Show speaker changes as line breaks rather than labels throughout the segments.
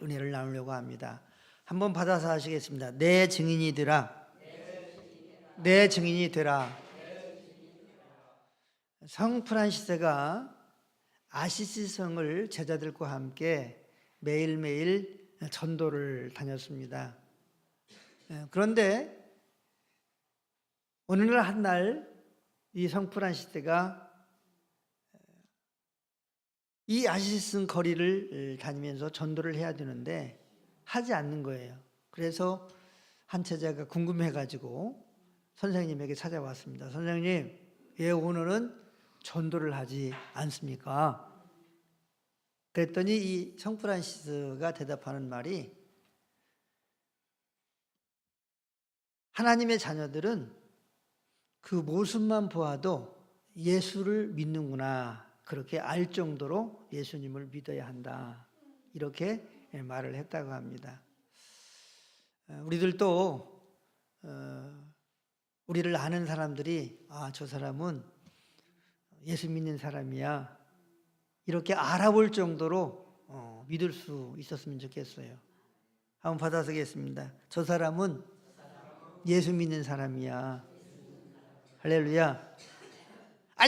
은혜를 나누려고 합니다. 한번 받아서 하시겠습니다. 내 증인이 되라. 내 증인이 되라. 성 프란시스가 아시시 성을 제자들과 함께 매일매일 전도를 다녔습니다. 그런데 어느 날 한 날 이 성 프란시스가 이 아시시 거리를 다니면서 전도를 해야 되는데 하지 않는 거예요. 그래서 한 제자가 궁금해가지고 선생님에게 찾아왔습니다. 선생님, 왜 오늘은 전도를 하지 않습니까? 그랬더니 이 성 프란시스가 대답하는 말이, 하나님의 자녀들은 그 모습만 보아도 예수를 믿는구나, 그렇게 알 정도로 예수님을 믿어야 한다, 이렇게 말을 했다고 합니다. 우리들도 우리를 아는 사람들이 저 사람은 예수 믿는 사람이야, 이렇게 알아볼 정도로 믿을 수 있었으면 좋겠어요. 한번 받아서겠습니다. 저 사람은 예수 믿는 사람이야. 할렐루야.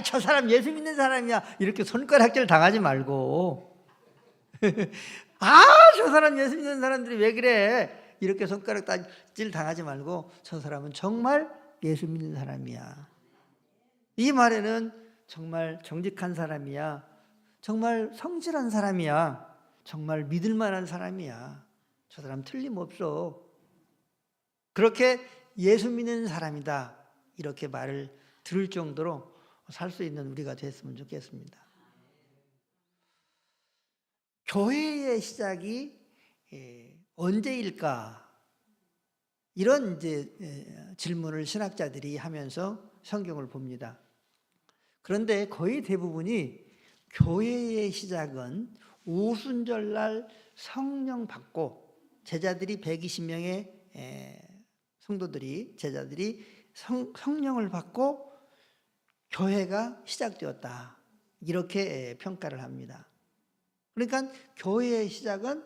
저 사람 예수 믿는 사람이야, 이렇게 손가락질 당하지 말고 저 사람 예수 믿는 사람들이 왜 그래, 이렇게 손가락질 당하지 말고, 저 사람은 정말 예수 믿는 사람이야, 이 말에는 정말 정직한 사람이야, 정말 성실한 사람이야, 정말 믿을 만한 사람이야, 저 사람 틀림없어, 그렇게 예수 믿는 사람이다, 이렇게 말을 들을 정도로 살 수 있는 우리가 됐으면 좋겠습니다. 교회의 시작이 언제일까? 이런 질문을 신학자들이 하면서 성경을 봅니다. 그런데 거의 대부분이 교회의 시작은 오순절날 성령 받고 제자들이 120명의 성도들이, 제자들이 성령을 받고 교회가 시작되었다, 이렇게 평가를 합니다. 그러니까 교회의 시작은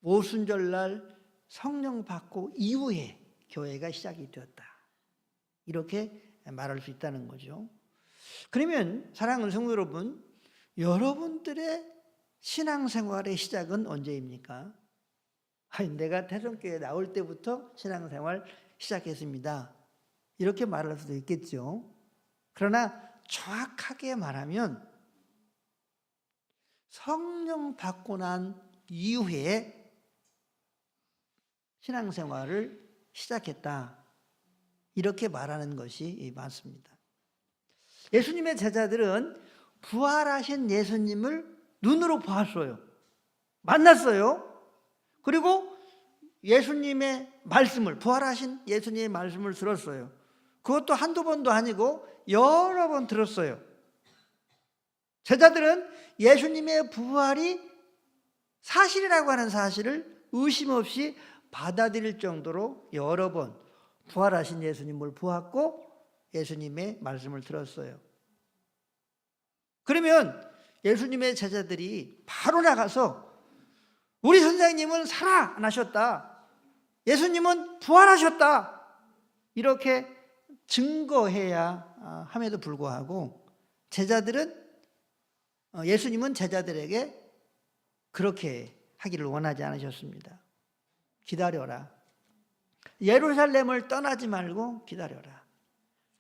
오순절날 성령 받고 이후에 교회가 시작이 되었다, 이렇게 말할 수 있다는 거죠. 그러면 사랑하는 성도 여러분, 여러분들의 신앙생활의 시작은 언제입니까? 내가 태성교회에 나올 때부터 신앙생활 시작했습니다, 이렇게 말할 수도 있겠죠. 그러나 정확하게 말하면 성령 받고 난 이후에 신앙생활을 시작했다, 이렇게 말하는 것이 맞습니다. 예수님의 제자들은 부활하신 예수님을 눈으로 보았어요. 만났어요. 그리고 예수님의 말씀을, 부활하신 예수님의 말씀을 들었어요. 그것도 한두 번도 아니고 여러 번 들었어요. 제자들은 예수님의 부활이 사실이라고 하는 사실을 의심 없이 받아들일 정도로 여러 번 부활하신 예수님을 보았고 예수님의 말씀을 들었어요. 그러면 예수님의 제자들이 바로 나가서 우리 선생님은 살아나셨다, 예수님은 부활하셨다, 이렇게 증거해야 함에도 불구하고 제자들은, 예수님은 제자들에게 그렇게 하기를 원하지 않으셨습니다. 기다려라. 예루살렘을 떠나지 말고 기다려라.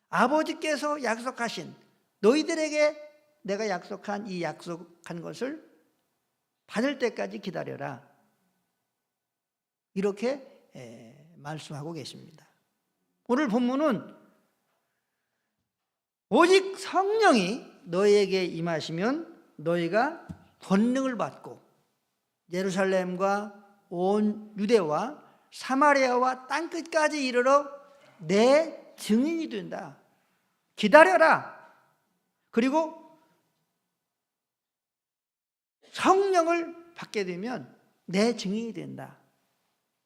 아버지께서 약속하신, 너희들에게 내가 약속한 이 약속한 것을 받을 때까지 기다려라, 이렇게 말씀하고 계십니다. 오늘 본문은 오직 성령이 너희에게 임하시면 너희가 권능을 받고 예루살렘과 온 유대와 사마리아와 땅끝까지 이르러 내 증인이 된다. 기다려라. 그리고 성령을 받게 되면 내 증인이 된다,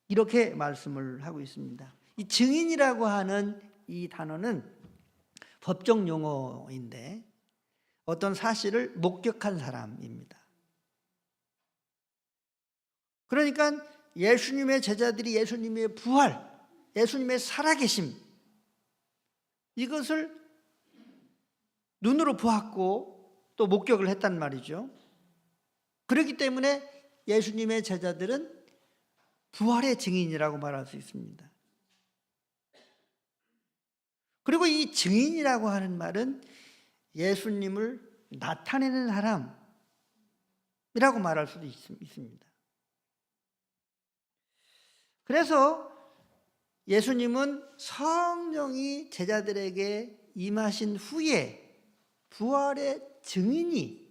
이렇게 말씀을 하고 있습니다. 이 증인이라고 하는 이 단어는 법정 용어인데 어떤 사실을 목격한 사람입니다. 그러니까 예수님의 제자들이 예수님의 부활, 예수님의 살아계심, 이것을 눈으로 보았고 또 목격을 했단 말이죠. 그렇기 때문에 예수님의 제자들은 부활의 증인이라고 말할 수 있습니다. 그리고 이 증인이라고 하는 말은 예수님을 나타내는 사람이라고 말할 수도 있습니다. 그래서 예수님은 성령이 제자들에게 임하신 후에 부활의 증인이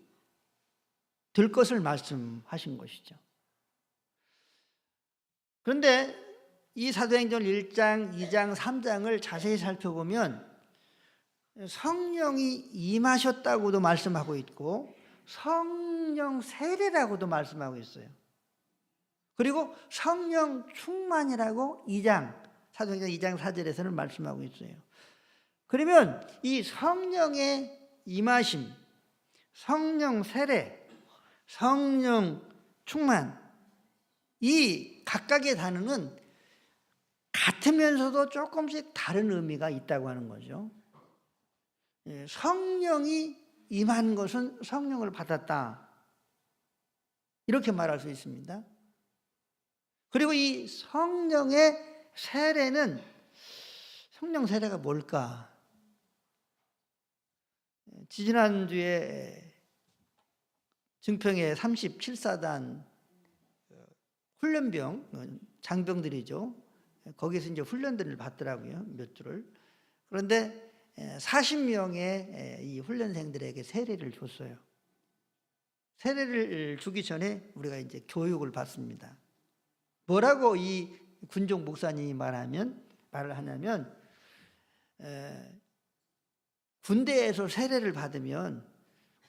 될 것을 말씀하신 것이죠. 그런데 이 사도행전 1장, 2장, 3장을 자세히 살펴보면 성령이 임하셨다고도 말씀하고 있고 성령 세례라고도 말씀하고 있어요. 그리고 성령 충만이라고 사도행전 2장 4절에서는 말씀하고 있어요. 그러면 이 성령의 임하심, 성령 세례, 성령 충만, 이 각각의 단어는 같으면서도 조금씩 다른 의미가 있다고 하는 거죠. 성령이 임한 것은 성령을 받았다, 이렇게 말할 수 있습니다. 그리고 이 성령의 세례는, 성령 세례가 뭘까? 지지난주에 증평의 37사단 훈련병, 장병들이죠. 거기서 이제 훈련들을 받더라고요, 몇 주를. 그런데 40명의 이 훈련생들에게 세례를 줬어요. 세례를 주기 전에 우리가 이제 교육을 받습니다. 뭐라고 이 군종 목사님이 말을 하냐면, 군대에서 세례를 받으면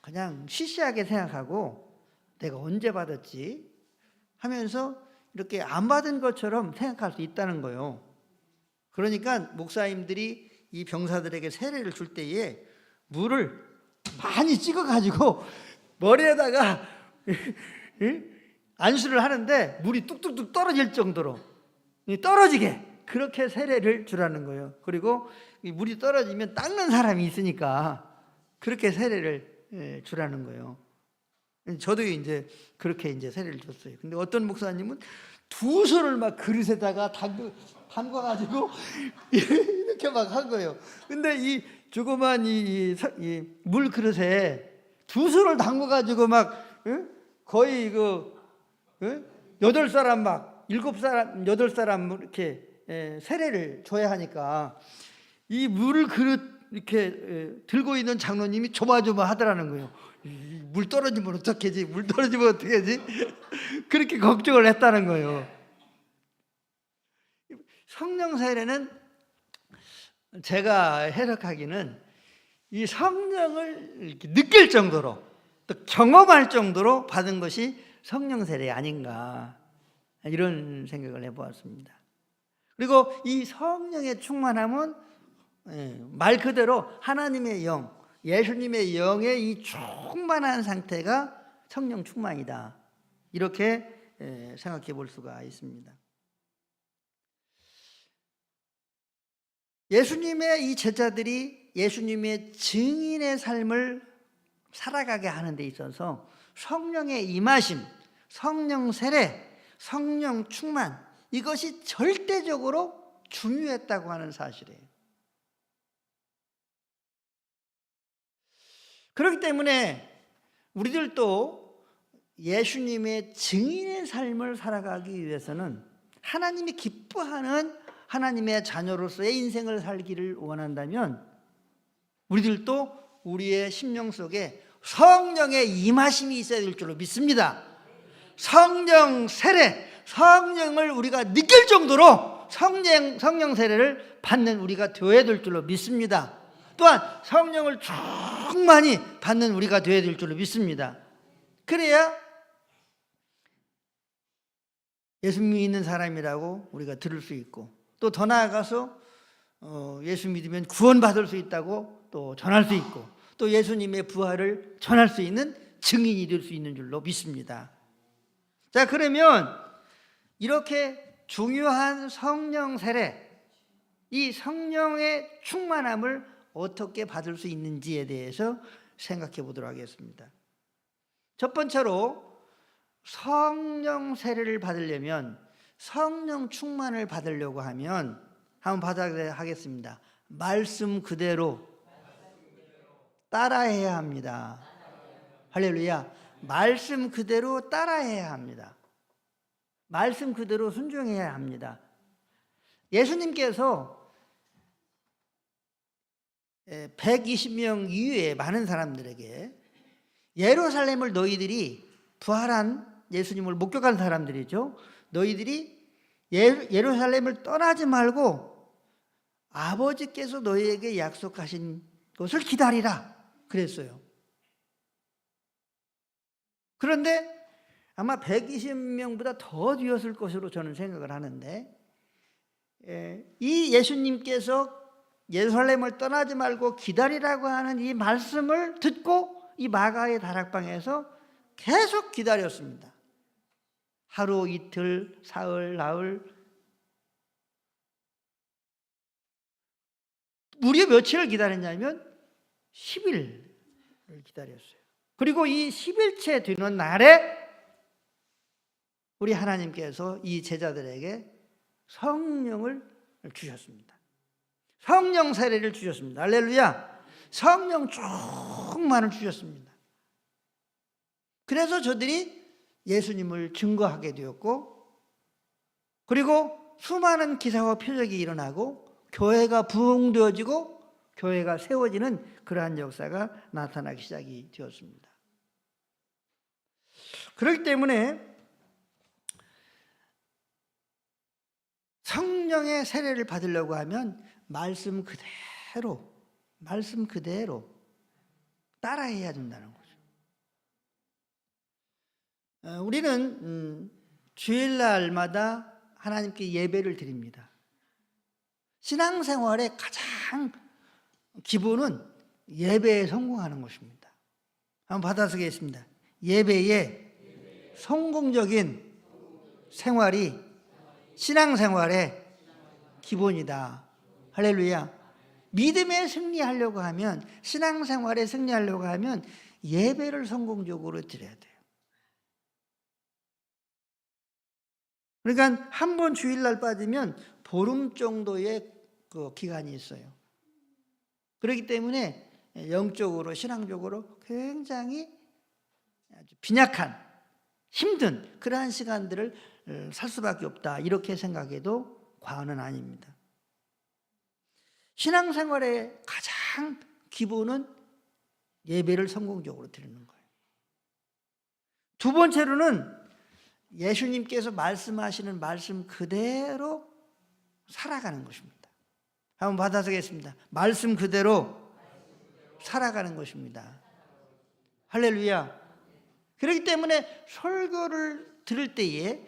그냥 시시하게 생각하고 내가 언제 받았지 하면서 이렇게 안 받은 것처럼 생각할 수 있다는 거예요. 그러니까 목사님들이 이 병사들에게 세례를 줄 때에 물을 많이 찍어가지고 머리에다가 안수를 하는데 물이 뚝뚝뚝 떨어질 정도로, 떨어지게 그렇게 세례를 주라는 거예요. 그리고 물이 떨어지면 닦는 사람이 있으니까 그렇게 세례를 주라는 거예요. 저도 이제 그렇게 이제 세례를 줬어요. 근데 어떤 목사님은 두 손을 막 그릇에다가 담가가지고 이렇게 막 한 거예요. 근데 이 조그만 이 물 그릇에 두 손을 담가가지고 막 거의 그 8사람 막 7사람 8사람 이렇게 세례를 줘야 하니까 이 물 그릇 이렇게 들고 있는 장로님이 조마조마하더라는 거예요. 물 떨어지면 어떡하지? 물 떨어지면 어떡하지? 그렇게 걱정을 했다는 거예요. 성령 세례는 제가 해석하기는 이 성령을 이렇게 느낄 정도로, 또 경험할 정도로 받은 것이 성령 세례 아닌가, 이런 생각을 해보았습니다. 그리고 이 성령의 충만함은 말 그대로 하나님의 영, 예수님의 영의 이 충만한 상태가 성령 충만이다, 이렇게 생각해 볼 수가 있습니다. 예수님의 이 제자들이 예수님의 증인의 삶을 살아가게 하는 데 있어서 성령의 임하심, 성령 세례, 성령 충만, 이것이 절대적으로 중요했다고 하는 사실이에요. 그렇기 때문에 우리들도 예수님의 증인의 삶을 살아가기 위해서는, 하나님이 기뻐하는 하나님의 자녀로서의 인생을 살기를 원한다면, 우리들도 우리의 심령 속에 성령의 임하심이 있어야 될 줄로 믿습니다. 성령 세례, 성령을 우리가 느낄 정도로 성령 세례를 받는 우리가 되어야 될 줄로 믿습니다. 또한 성령을 충만히 받는 우리가 되어야 될 줄로 믿습니다. 그래야 예수 믿는 사람이라고 우리가 들을 수 있고, 또 더 나아가서 예수 믿으면 구원받을 수 있다고 또 전할 수 있고, 또 예수님의 부활을 전할 수 있는 증인이 될 수 있는 줄로 믿습니다. 자, 그러면 이렇게 중요한 성령 세례, 이 성령의 충만함을 어떻게 받을 수 있는지에 대해서 생각해 보도록 하겠습니다. 첫 번째로 성령 세례를 받으려면, 성령 충만을 받으려고 하면 한번 받아야 하겠습니다. 말씀 그대로 따라해야 합니다. 할렐루야. 말씀 그대로 따라해야 합니다. 말씀 그대로 순종해야 합니다. 예수님께서 120명 이외에 많은 사람들에게 예루살렘을 너희들이, 부활한 예수님을 목격한 사람들이죠, 너희들이 예루살렘을 떠나지 말고 아버지께서 너희에게 약속하신 것을 기다리라 그랬어요. 그런데 아마 120명보다 더 되었을 것으로 저는 생각을 하는데, 이 예수님께서 예루살렘을 떠나지 말고 기다리라고 하는 이 말씀을 듣고 이 마가의 다락방에서 계속 기다렸습니다. 하루, 이틀, 사흘, 나흘, 무려 며칠을 기다렸냐면 10일을 기다렸어요. 그리고 이 10일째 되는 날에 우리 하나님께서 이 제자들에게 성령을 주셨습니다. 성령 세례를 주셨습니다. 할렐루야. 성령 충만을 주셨습니다. 그래서 저들이 예수님을 증거하게 되었고, 그리고 수많은 기사와 표적이 일어나고 교회가 부흥되어지고 교회가 세워지는 그러한 역사가 나타나기 시작이 되었습니다. 그렇기 때문에 성령의 세례를 받으려고 하면 말씀 그대로 따라해야 된다는 거죠. 우리는 주일날마다 하나님께 예배를 드립니다. 신앙생활의 가장 기본은 예배에 성공하는 것입니다. 한번 받아쓰겠습니다. 예배의 성공적인 생활이 신앙생활의 기본이다. 할렐루야. 믿음에 승리하려고 하면, 신앙생활에 승리하려고 하면 예배를 성공적으로 드려야 돼요. 그러니까 한 번 주일날 빠지면 보름 정도의 그 기간이 있어요. 그렇기 때문에 영적으로, 신앙적으로 굉장히 아주 빈약한, 힘든 그러한 시간들을 살 수밖에 없다, 이렇게 생각해도 과언은 아닙니다. 신앙생활의 가장 기본은 예배를 성공적으로 드리는 거예요. 두 번째로는 예수님께서 말씀하시는 말씀 그대로 살아가는 것입니다. 한번 받아서겠습니다. 말씀 그대로 살아가는 것입니다. 할렐루야. 그렇기 때문에 설교를 들을 때에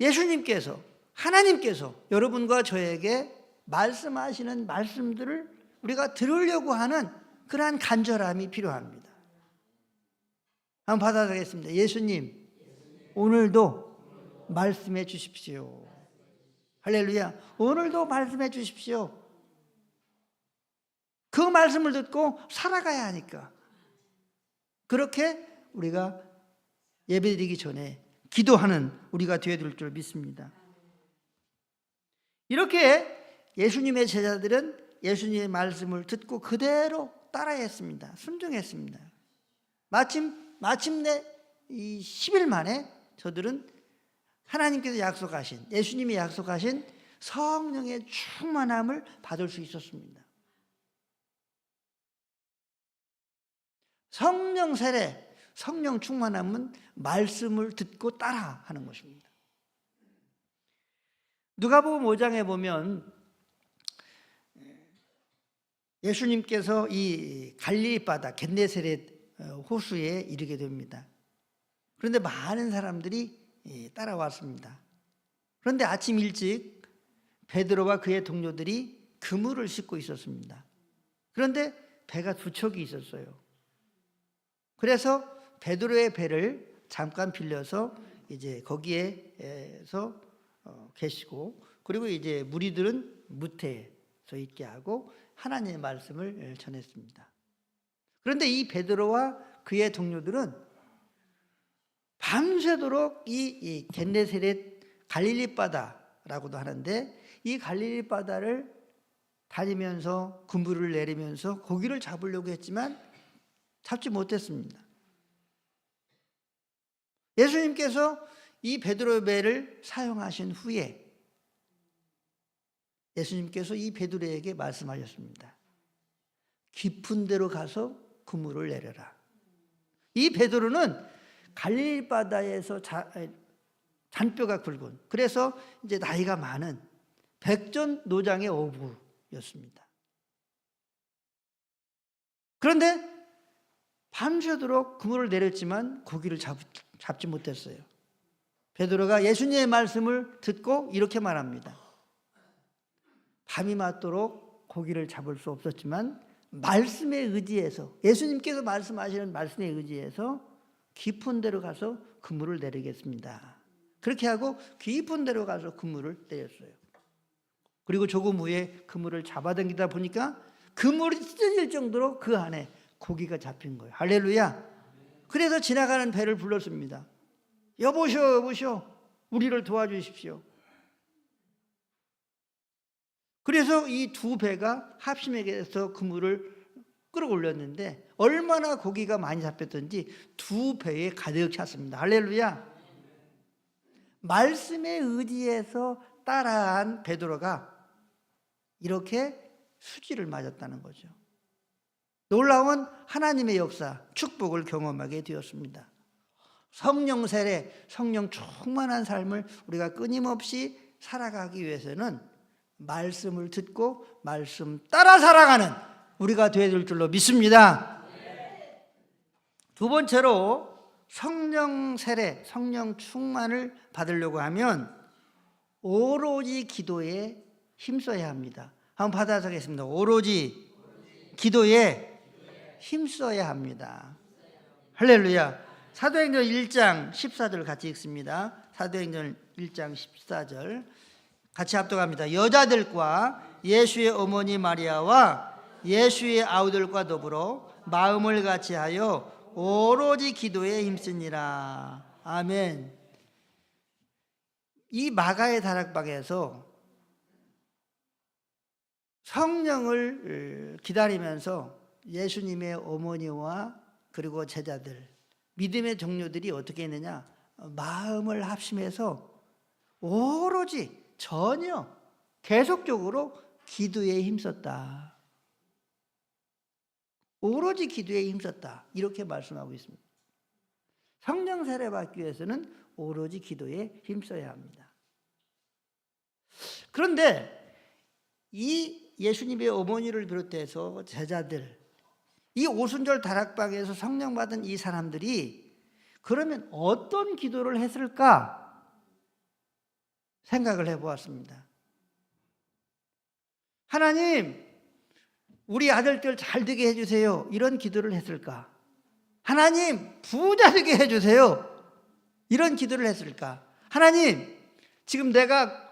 예수님께서, 하나님께서 여러분과 저에게 말씀하시는 말씀들을 우리가 들으려고 하는 그러한 간절함이 필요합니다. 한번 받아서겠습니다. 예수님, 오늘도 말씀해 주십시오. 할렐루야. 오늘도 말씀해 주십시오. 그 말씀을 듣고 살아가야 하니까, 그렇게 우리가 예배드리기 전에 기도하는 우리가 되어야 될 줄 믿습니다. 이렇게 예수님의 제자들은 예수님의 말씀을 듣고 그대로 따라했습니다. 순종했습니다. 마침내 이 10일 만에 저들은 하나님께서 약속하신, 예수님이 약속하신 성령의 충만함을 받을 수 있었습니다. 성령 세례, 성령 충만함은 말씀을 듣고 따라 하는 것입니다. 누가복음 5장에 보면 예수님께서 이 갈릴리 바다 겟네사렛 호수에 이르게 됩니다. 그런데 많은 사람들이 따라왔습니다. 그런데 아침 일찍 베드로와 그의 동료들이 그물을 싣고 있었습니다. 그런데 배가 두 척이 있었어요. 그래서 베드로의 배를 잠깐 빌려서 이제 거기에서 계시고, 그리고 이제 무리들은 무태에 서 있게 하고 하나님의 말씀을 전했습니다. 그런데 이 베드로와 그의 동료들은 밤새도록 이 겟네사렛 갈릴리 바다라고도 하는데, 이 갈릴리 바다를 다니면서 그물을 내리면서 고기를 잡으려고 했지만 잡지 못했습니다. 예수님께서 이 베드로의 배를 사용하신 후에 예수님께서 이 베드로에게 말씀하셨습니다. 깊은 데로 가서 그물을 내려라. 이 베드로는 갈릴리 바다에서 잔뼈가 굵은, 그래서 이제 나이가 많은 백전노장의 어부였습니다. 그런데 밤새도록 그물을 내렸지만 고기를 잡지 못했어요. 베드로가 예수님의 말씀을 듣고 이렇게 말합니다. 밤이 맞도록 고기를 잡을 수 없었지만 말씀에 의지해서, 예수님께서 말씀하시는 말씀에 의지해서 깊은 데로 가서 그물을 내리겠습니다. 그렇게 하고 깊은 데로 가서 그물을 내렸어요. 그리고 조금 후에 그물을 잡아당기다 보니까 그물이 찢어질 정도로 그 안에 고기가 잡힌 거예요. 할렐루야. 그래서 지나가는 배를 불렀습니다. 여보시오, 우리를 도와주십시오. 그래서 이 두 배가 합심해서 그물을 끌어올렸는데 얼마나 고기가 많이 잡혔던지 두 배에 가득 찼습니다. 할렐루야. 말씀에 의지해서 따라한 베드로가 이렇게 수지를 맞았다는 거죠. 놀라운 하나님의 역사, 축복을 경험하게 되었습니다. 성령 세례, 성령 충만한 삶을 우리가 끊임없이 살아가기 위해서는 말씀을 듣고 말씀 따라 살아가는 우리가 되어야 될 줄로 믿습니다. 두 번째로 성령 세례, 성령 충만을 받으려고 하면 오로지 기도에 힘써야 합니다. 한번 받아서겠습니다. 오로지 기도에 힘써야 합니다. 할렐루야. 사도행전 1장 14절 같이 읽습니다. 사도행전 1장 14절 같이 합독합니다. 여자들과 예수의 어머니 마리아와 예수의 아우들과 더불어 마음을 같이하여 오로지 기도에 힘쓰니라. 아멘. 이 마가의 다락방에서 성령을 기다리면서 예수님의 어머니와 그리고 제자들, 믿음의 종료들이 어떻게 했느냐, 마음을 합심해서 오로지 전혀 계속적으로 기도에 힘썼다. 오로지 기도에 힘썼다. 이렇게 말씀하고 있습니다. 성령 세례 받기 위해서는 오로지 기도에 힘써야 합니다. 그런데 이 예수님의 어머니를 비롯해서 제자들, 이 오순절 다락방에서 성령 받은 이 사람들이 그러면 어떤 기도를 했을까 생각을 해보았습니다. 하나님, 우리 아들들 잘 되게 해주세요. 이런 기도를 했을까? 하나님, 부자 되게 해주세요. 이런 기도를 했을까? 하나님, 지금 내가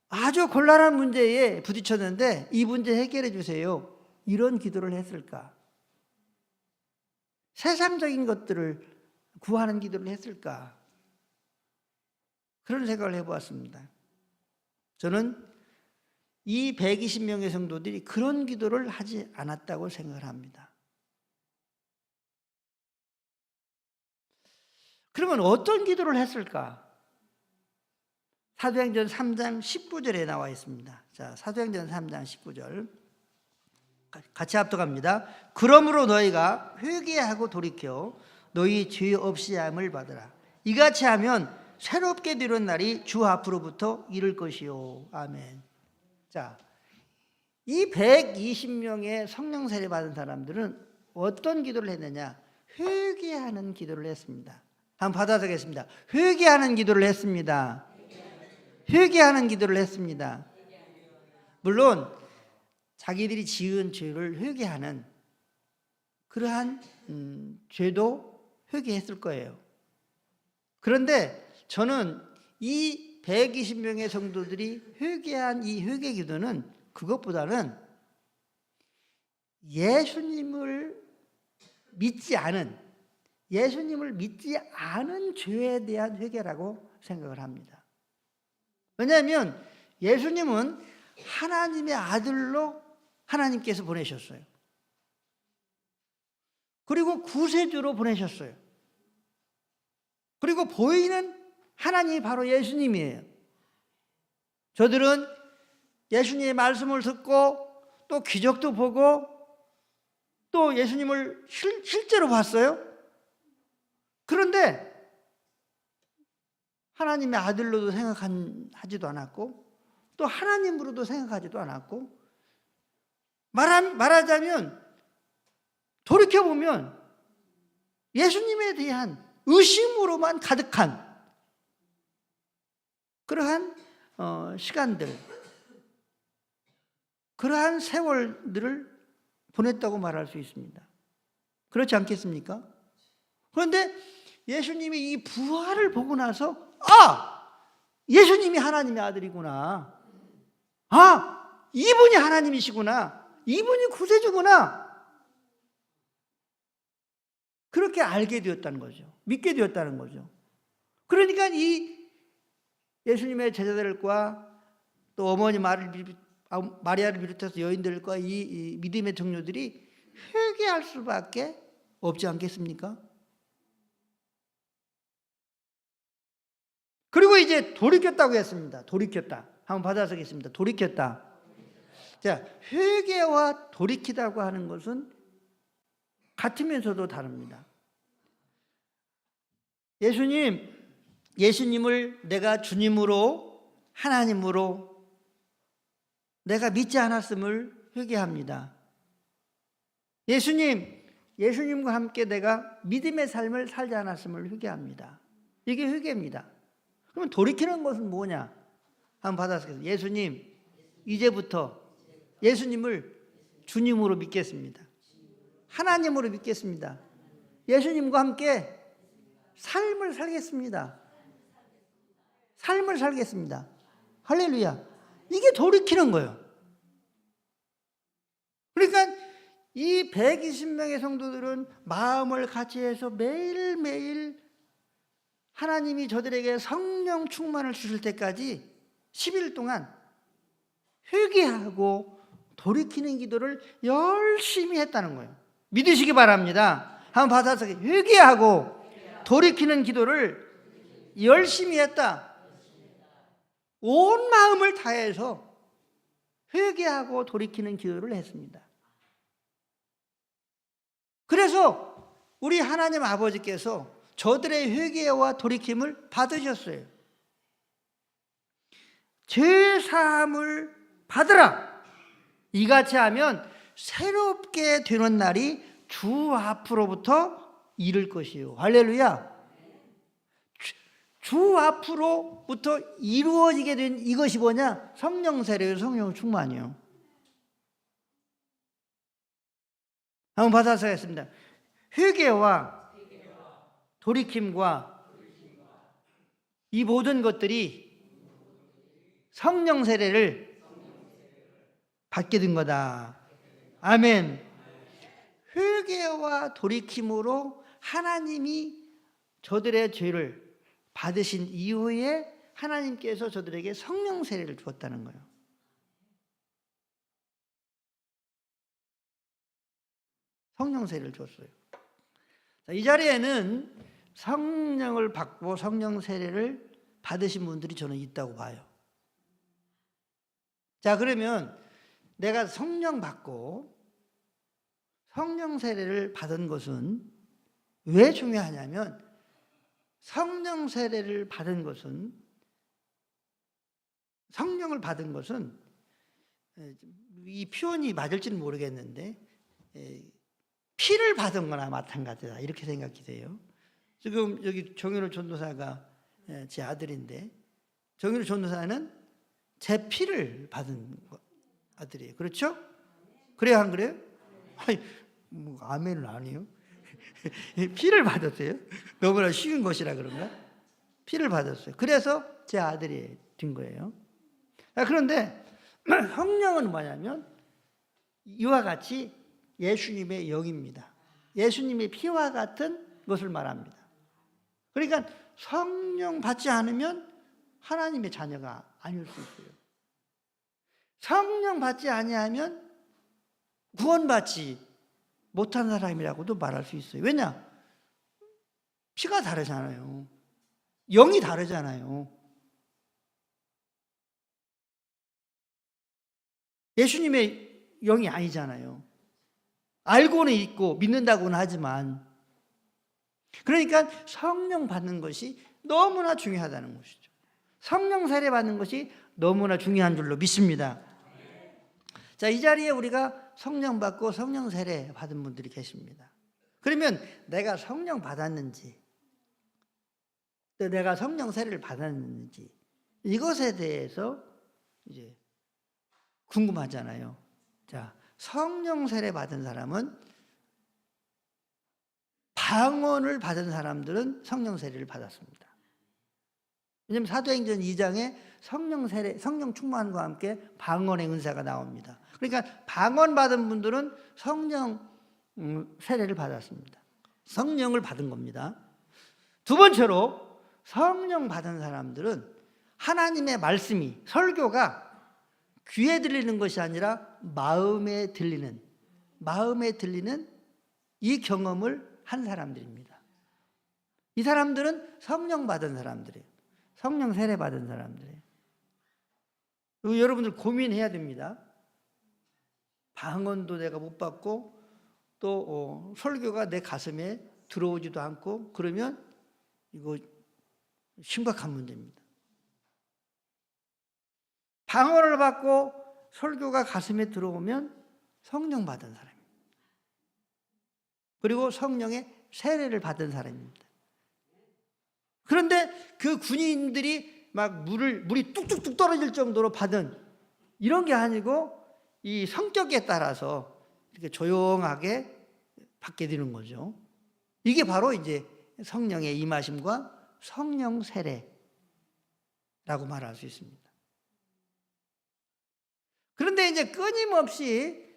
아주 곤란한 문제에 부딪혔는데 이 문제 해결해 주세요. 이런 기도를 했을까? 세상적인 것들을 구하는 기도를 했을까? 그런 생각을 해보았습니다. 저는 이 120명의 성도들이 그런 기도를 하지 않았다고 생각을 합니다. 그러면 어떤 기도를 했을까? 사도행전 3장 19절에 나와 있습니다. 자, 사도행전 3장 19절 같이 합독합니다. 그러므로 너희가 회개하고 돌이켜 너희 죄 없이 함을 받으라. 이같이 하면 새롭게 되는 날이 주 앞으로부터 이를 것이요. 아멘. 자, 이 120명의 성령 세례 받은 사람들은 어떤 기도를 했느냐? 회개하는 기도를 했습니다. 한번 받아보겠습니다. 회개하는 기도를 했습니다. 회개하는 기도를 했습니다. 물론 자기들이 지은 죄를 회개하는 그러한 죄도 회개했을 거예요. 그런데 저는 이 120명의 성도들이 회개한 이 회개 기도는 그것보다는 예수님을 믿지 않은 죄에 대한 회개라고 생각을 합니다. 왜냐하면 예수님은 하나님의 아들로 하나님께서 보내셨어요. 그리고 구세주로 보내셨어요. 그리고 보이는 하나님이 바로 예수님이에요. 저들은 예수님의 말씀을 듣고 또 기적도 보고 또 예수님을 실제로 봤어요. 그런데 하나님의 아들로도 생각하지도 않았고 또 하나님으로도 생각하지도 않았고 말하자면 돌이켜보면 예수님에 대한 의심으로만 가득한 그러한 시간들, 그러한 세월들을 보냈다고 말할 수 있습니다. 그렇지 않겠습니까? 그런데 예수님이 이 부활을 보고 나서 예수님이 하나님의 아들이구나. 이분이 하나님이시구나. 이분이 구세주구나. 그렇게 알게 되었다는 거죠. 믿게 되었다는 거죠. 그러니까 이 예수님의 제자들과 또 어머니 마리아를 비롯해서 여인들과 이 믿음의 동료들이 회개할 수밖에 없지 않겠습니까? 그리고 이제 돌이켰다고 했습니다. 돌이켰다. 한번 받아서겠습니다. 돌이켰다. 자, 회개와 돌이키다고 하는 것은 같으면서도 다릅니다. 예수님을 내가 주님으로 하나님으로 내가 믿지 않았음을 회개합니다. 예수님과 함께 내가 믿음의 삶을 살지 않았음을 회개합니다. 이게 회개입니다. 그러면 돌이키는 것은 뭐냐? 한번 받아보겠습니다. 예수님, 이제부터 예수님을 주님으로 믿겠습니다. 하나님으로 믿겠습니다. 예수님과 함께 삶을 살겠습니다. 삶을 살겠습니다. 할렐루야. 이게 돌이키는 거예요. 그러니까 이 120명의 성도들은 마음을 같이 해서 매일매일 하나님이 저들에게 성령 충만을 주실 때까지 10일 동안 회개하고 돌이키는 기도를 열심히 했다는 거예요. 믿으시기 바랍니다. 한번 받아서 회개하고 돌이키는 기도를 열심히 했다. 온 마음을 다해서 회개하고 돌이키는 기도를 했습니다. 그래서 우리 하나님 아버지께서 저들의 회개와 돌이킴을 받으셨어요. 죄 사함을 받으라. 이같이 하면 새롭게 되는 날이 주 앞으로부터 이를 것이요. 할렐루야. 주 앞으로부터 이루어지게 된 이것이 뭐냐? 성령 세례요, 성령 충만이요. 한번 받아서 하겠습니다. 회개와 돌이킴과 이 모든 것들이 성령 세례를 받게 된 거다. 아멘. 회개와 돌이킴으로 하나님이 저들의 죄를 받으신 이후에 하나님께서 저들에게 성령 세례를 주었다는 거예요. 성령 세례를 줬어요. 자, 이 자리에는 성령을 받고 성령 세례를 받으신 분들이 저는 있다고 봐요. 자, 그러면 내가 성령 받고 성령 세례를 받은 것은 왜 중요하냐면 성령 세례를 받은 것은 성령을 받은 것은 이 표현이 맞을지는 모르겠는데 피를 받은 거나 마찬가지다 이렇게 생각이 돼요. 지금 여기 정윤호 전도사가 제 아들인데 정윤호 전도사는 제 피를 받은 아들이에요. 그렇죠? 그래요, 안 그래요? 아니, 뭐 아멘은 아니에요. 피를 받았어요. 너무나 쉬운 것이라 그런가? 피를 받았어요. 그래서 제 아들이 된 거예요. 그런데 성령은 뭐냐면 이와 같이 예수님의 영입니다. 예수님의 피와 같은 것을 말합니다. 그러니까 성령 받지 않으면 하나님의 자녀가 아닐 수 있어요. 성령 받지 아니하면 구원받지 못한 사람이라고도 말할 수 있어요. 왜냐? 피가 다르잖아요. 영이 다르잖아요. 예수님의 영이 아니잖아요. 알고는 있고 믿는다고는 하지만, 그러니까 성령 받는 것이 너무나 중요하다는 것이죠. 성령 세례 받는 것이 너무나 중요한 줄로 믿습니다. 자, 이 자리에 우리가 성령 받고 성령 세례 받은 분들이 계십니다. 그러면 내가 성령 받았는지, 또 내가 성령 세례를 받았는지, 이것에 대해서 이제 궁금하잖아요. 자, 성령 세례 받은 사람은, 방언을 받은 사람들은 성령 세례를 받았습니다. 왜냐하면 사도행전 2장에 성령 세례, 성령 충만과 함께 방언의 은사가 나옵니다. 그러니까 방언 받은 분들은 성령 세례를 받았습니다. 성령을 받은 겁니다. 두 번째로 성령 받은 사람들은 하나님의 말씀이, 설교가 귀에 들리는 것이 아니라 마음에 들리는 이 경험을 한 사람들입니다. 이 사람들은 성령 받은 사람들이에요. 성령 세례 받은 사람들이에요. 그리고 여러분들 고민해야 됩니다. 방언도 내가 못 받고 또 설교가 내 가슴에 들어오지도 않고, 그러면 이거 심각한 문제입니다. 방언을 받고 설교가 가슴에 들어오면 성령 받은 사람입니다. 그리고 성령의 세례를 받은 사람입니다. 그런데 그 군인들이 막 물이 뚝뚝뚝 떨어질 정도로 받은 이런 게 아니고, 이 성격에 따라서 이렇게 조용하게 받게 되는 거죠. 이게 바로 이제 성령의 임하심과 성령 세례라고 말할 수 있습니다. 그런데 이제 끊임없이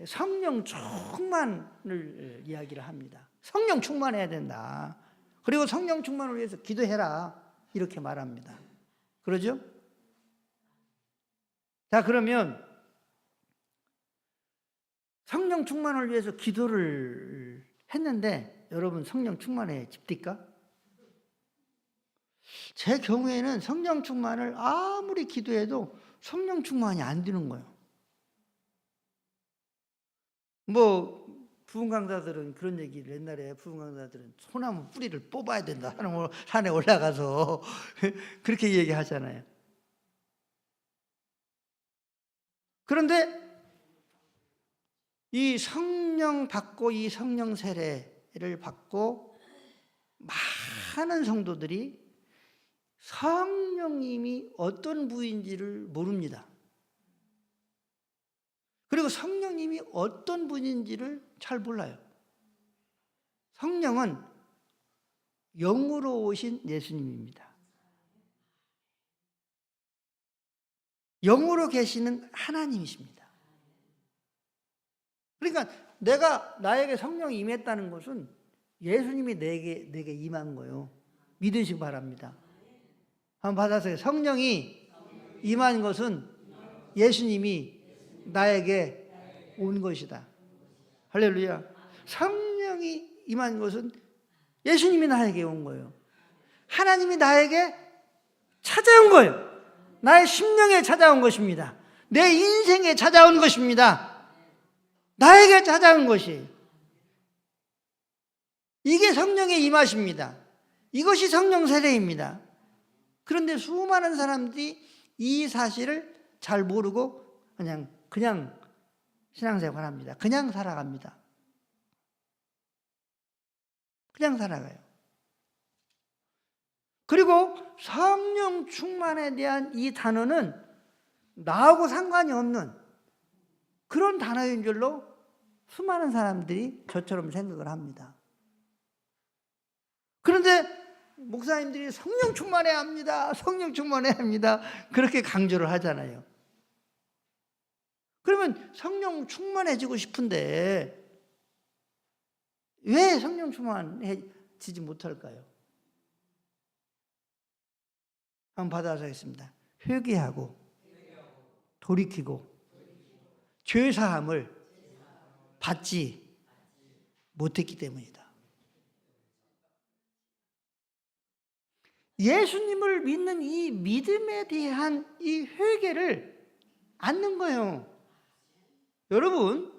성령 충만을 이야기를 합니다. 성령 충만해야 된다. 그리고 성령 충만을 위해서 기도해라. 이렇게 말합니다. 그러죠? 자, 그러면 성령 충만을 위해서 기도를 했는데 여러분 성령 충만에 집니까? 제 경우에는 성령 충만을 아무리 기도해도 성령 충만이 안 되는 거예요. 뭐 부흥 강사들은 그런 얘기를, 옛날에 부흥 강사들은 소나무 뿌리를 뽑아야 된다, 산에 올라가서 그렇게 얘기하잖아요. 그런데 이 성령 받고 이 성령 세례를 받고 많은 성도들이 성령님이 어떤 분인지를 모릅니다. 그리고 성령님이 어떤 분인지를 잘 몰라요. 성령은 영으로 오신 예수님입니다. 영으로 계시는 하나님이십니다. 그러니까 나에게 성령이 임했다는 것은 예수님이 내게 임한 거예요. 믿으시기 바랍니다. 한번 받아서요. 성령이 임한 것은 예수님이 나에게 온 것이다. 할렐루야. 성령이 임한 것은 예수님이 나에게 온 거예요. 하나님이 나에게 찾아온 거예요. 나의 심령에 찾아온 것입니다. 내 인생에 찾아온 것입니다. 나에게 찾아온 것이, 이게 성령의 임하십니다. 이것이 성령 세례입니다. 그런데 수많은 사람들이 이 사실을 잘 모르고 그냥 신앙생활 합니다. 그냥 살아갑니다. 그냥 살아가요. 그리고 성령 충만에 대한 이 단어는 나하고 상관이 없는 그런 단어인 줄로 수많은 사람들이 저처럼 생각을 합니다. 그런데 목사님들이 성령 충만해야 합니다. 성령 충만해야 합니다. 그렇게 강조를 하잖아요. 그러면 성령 충만해지고 싶은데 왜 성령 충만해지지 못할까요? 한번 받아서 하겠습니다. 회개하고 돌이키고 죄사함을 받지 못했기 때문이다. 예수님을 믿는 이 믿음에 대한 이 회개를 않는 거예요. 여러분,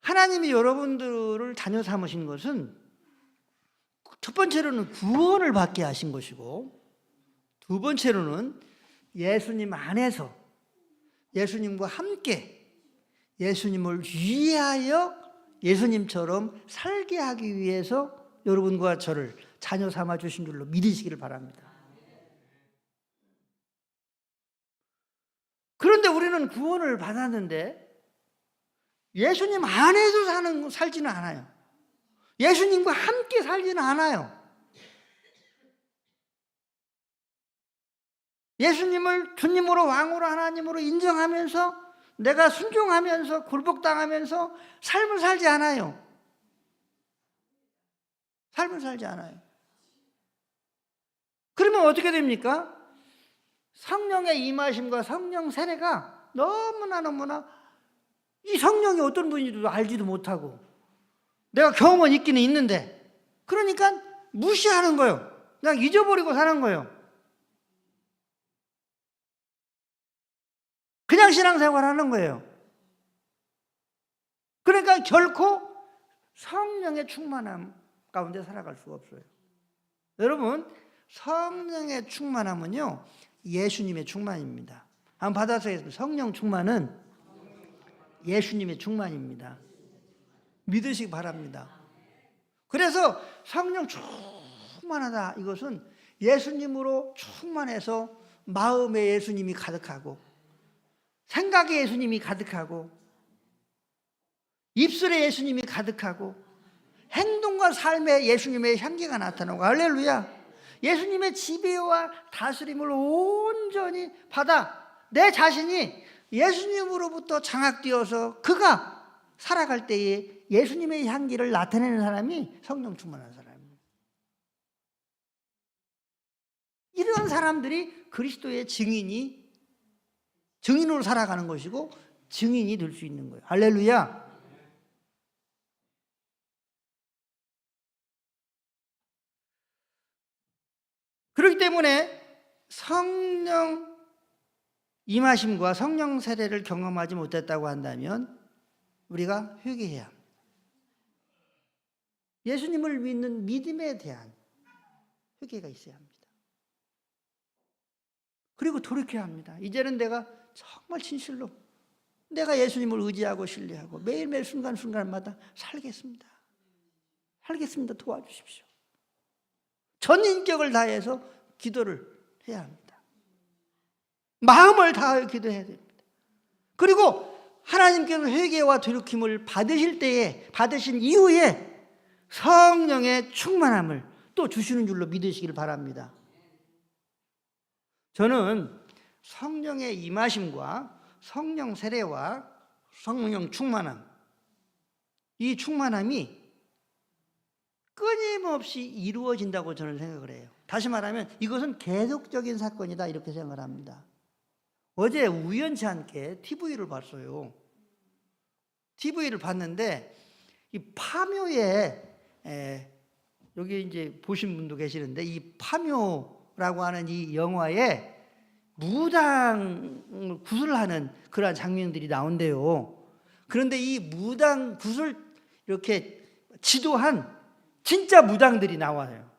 하나님이 여러분들을 자녀 삼으신 것은 첫 번째로는 구원을 받게 하신 것이고, 두 번째로는 예수님 안에서 예수님과 함께 예수님을 위하여 예수님처럼 살게 하기 위해서 여러분과 저를 자녀 삼아 주신 줄로 믿으시기를 바랍니다. 그런데 우리는 구원을 받았는데 예수님 안에서 살지는 않아요. 예수님과 함께 살지는 않아요. 예수님을 주님으로 왕으로 하나님으로 인정하면서 내가 순종하면서 굴복당하면서 삶을 살지 않아요. 삶을 살지 않아요. 그러면 어떻게 됩니까? 성령의 임하심과 성령 세례가 너무나 이 성령이 어떤 분인지도 알지도 못하고 내가 경험은 있기는 있는데 그러니까 무시하는 거예요. 그냥 잊어버리고 사는 거예요. 그냥 신앙생활 하는 거예요. 그러니까 결코 성령의 충만함 가운데 살아갈 수가 없어요. 여러분, 성령의 충만함은요 예수님의 충만입니다. 한번 받아서 하겠습니다. 성령 충만은 예수님의 충만입니다. 믿으시기 바랍니다. 그래서 성령 충만하다 이것은 예수님으로 충만해서 마음에 예수님이 가득하고 생각에 예수님이 가득하고 입술에 예수님이 가득하고 행동과 삶에 예수님의 향기가 나타나고 할렐루야. 예수님의 지배와 다스림을 온전히 받아 내 자신이 예수님으로부터 장악되어서 그가 살아갈 때에 예수님의 향기를 나타내는 사람이 성령 충만한 사람입니다. 이런 사람들이 그리스도의 증인으로 살아가는 것이고 증인이 될 수 있는 거예요. 할렐루야. 그렇기 때문에 성령 임하심과 성령 세례를 경험하지 못했다고 한다면 우리가 회개해야 합니다. 예수님을 믿는 믿음에 대한 회개가 있어야 합니다. 그리고 돌이켜야 합니다. 이제는 내가 정말 진실로 내가 예수님을 의지하고 신뢰하고 매일매일 순간순간마다 살겠습니다. 도와주십시오. 전 인격을 다해서 기도를 해야 합니다. 마음을 다하여 기도해야 됩니다. 그리고 하나님께서 회개와 돌이킴을 받으신 이후에 성령의 충만함을 또 주시는 줄로 믿으시기를 바랍니다. 저는 성령의 임하심과 성령 세례와 성령 충만함, 이 충만함이 끊임없이 이루어진다고 저는 생각을 해요. 다시 말하면 이것은 계속적인 사건이다 이렇게 생각을 합니다. 어제 우연치 않게 TV를 봤어요. TV를 봤는데 이 파묘에 여기 이제 보신 분도 계시는데 이 파묘라고 하는 이 영화에 무당 굿을 하는 그러한 장면들이 나온대요. 그런데 이 무당 굿을 이렇게 지도한 진짜 무당들이 나와요.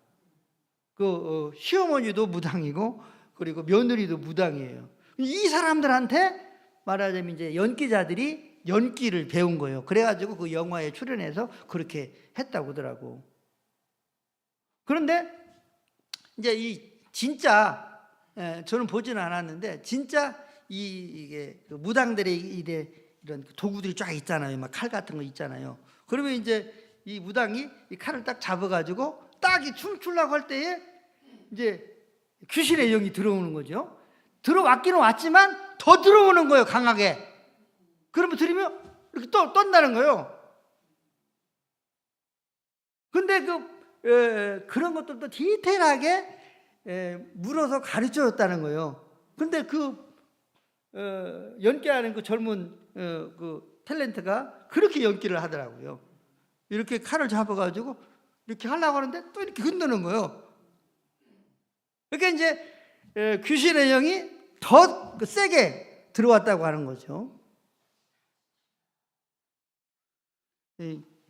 그 시어머니도 무당이고 그리고 며느리도 무당이에요. 이 사람들한테 말하자면 이제 연기자들이 연기를 배운 거예요. 그래가지고 그 영화에 출연해서 그렇게 했다고 하더라고. 그런데 이제 이 진짜 저는 보지는 않았는데 진짜 이게 그 무당들의 이런 도구들이 쫙 있잖아요. 막 칼 같은 거 있잖아요. 그러면 이제 이 무당이 이 칼을 딱 잡아가지고 딱 춤추려고 할 때에 이제 귀신의 영이 들어오는 거죠. 들어왔기는 왔지만 더 들어오는 거예요, 강하게. 그러면 들으면 이렇게 떤다는 거예요. 근데 그런 것들도 디테일하게 물어서 가르쳐줬다는 거예요. 근데 연기하는 그 젊은 그 탤런트가 그렇게 연기를 하더라고요. 이렇게 칼을 잡아가지고 이렇게 하려고 하는데 또 이렇게 흔드는 거예요. 그러니까 이제 귀신의 영이 더 세게 들어왔다고 하는 거죠.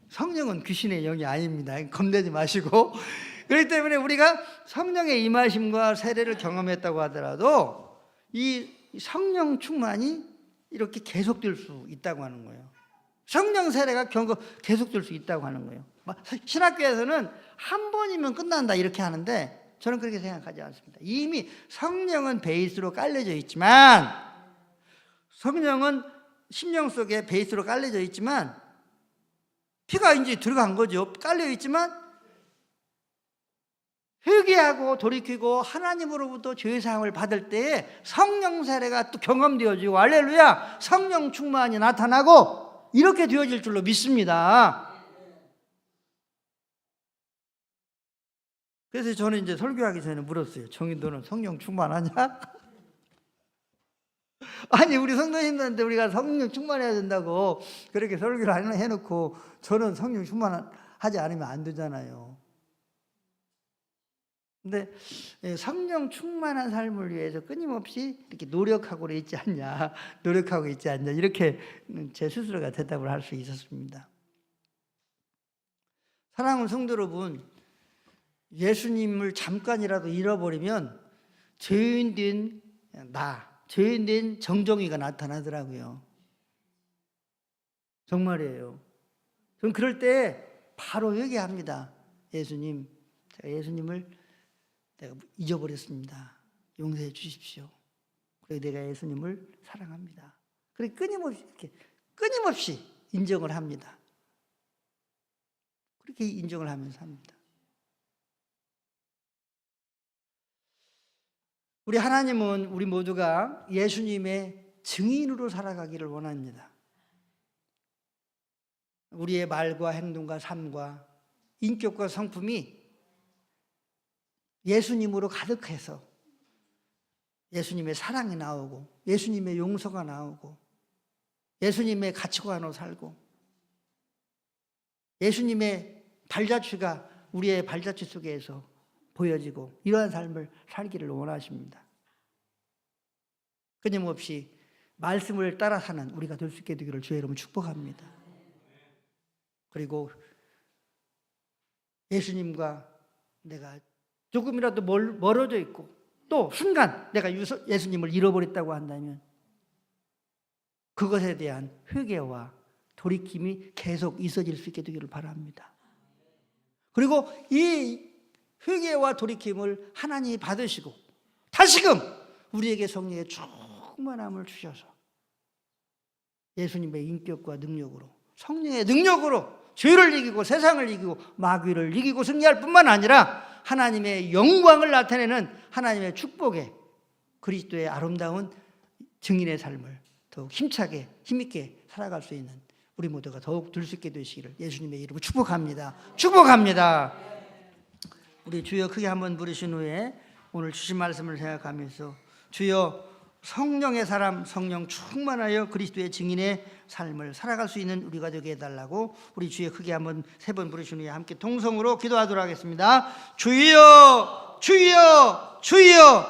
성령은 귀신의 영이 아닙니다. 겁내지 마시고. 그렇기 때문에 우리가 성령의 임하심과 세례를 경험했다고 하더라도 이 성령 충만이 이렇게 계속될 수 있다고 하는 거예요. 성령 세례가 계속될 수 있다고 하는 거예요. 신학교에서는 한 번이면 끝난다 이렇게 하는데 저는 그렇게 생각하지 않습니다. 이미 성령은 베이스로 깔려져 있지만, 성령은 심령 속에 베이스로 깔려져 있지만, 피가 이제 들어간 거죠. 깔려 있지만 회개하고 돌이키고 하나님으로부터 죄사함을 받을 때에 성령 세례가 또 경험되어지고, 할렐루야, 성령 충만이 나타나고 이렇게 되어질 줄로 믿습니다. 그래서 저는 이제 설교하기 전에 물었어요. 정인 너는 성령 충만하냐? 아니, 우리 성도님들한테 우리가 성령 충만해야 된다고 그렇게 설교를 해놓고 저는 성령 충만하지 않으면 안 되잖아요. 근데 성령 충만한 삶을 위해서 끊임없이 이렇게 노력하고 있지 않냐, 이렇게 제 스스로가 대답을 할 수 있었습니다. 사랑하는 성도 여러분, 예수님을 잠깐이라도 잃어버리면 죄인된 죄인된 정정이가 나타나더라고요. 정말이에요. 저는 그럴 때 바로 회개합니다. 예수님, 제가 예수님을 내가 잊어버렸습니다. 용서해 주십시오. 그리고 내가 예수님을 사랑합니다. 그리고 끊임없이 인정을 합니다. 그렇게 인정을 하면서 합니다. 우리 하나님은 우리 모두가 예수님의 증인으로 살아가기를 원합니다. 우리의 말과 행동과 삶과 인격과 성품이 예수님으로 가득해서 예수님의 사랑이 나오고, 예수님의 용서가 나오고, 예수님의 가치관으로 살고, 예수님의 발자취가 우리의 발자취 속에서 보여지고, 이러한 삶을 살기를 원하십니다. 끊임없이 말씀을 따라 사는 우리가 될 수 있게 되기를 주의 이름으로 축복합니다. 그리고 예수님과 내가 조금이라도 멀어져 있고, 또 순간 내가 예수님을 잃어버렸다고 한다면 그것에 대한 회개와 돌이킴이 계속 있어질 수 있게 되기를 바랍니다. 그리고 이 회개와 돌이킴을 하나님이 받으시고 다시금 우리에게 성령의 충만함을 주셔서 예수님의 인격과 능력으로, 성령의 능력으로 죄를 이기고 세상을 이기고 마귀를 이기고 승리할 뿐만 아니라 하나님의 영광을 나타내는 하나님의 축복의 그리스도의 아름다운 증인의 삶을 더욱 힘차게 힘있게 살아갈 수 있는 우리 모두가 더욱 될 수 있게 되시기를 예수님의 이름으로 축복합니다. 축복합니다. 우리 주여 크게 한번 부르신 후에 오늘 주신 말씀을 생각하면서, 주여 성령의 사람, 성령 충만하여 그리스도의 증인의 삶을 살아갈 수 있는 우리가 되게 해달라고 우리 주여 크게 한번 3번 부르신 후에 함께 통성으로 기도하도록 하겠습니다. 주여, 주여, 주여.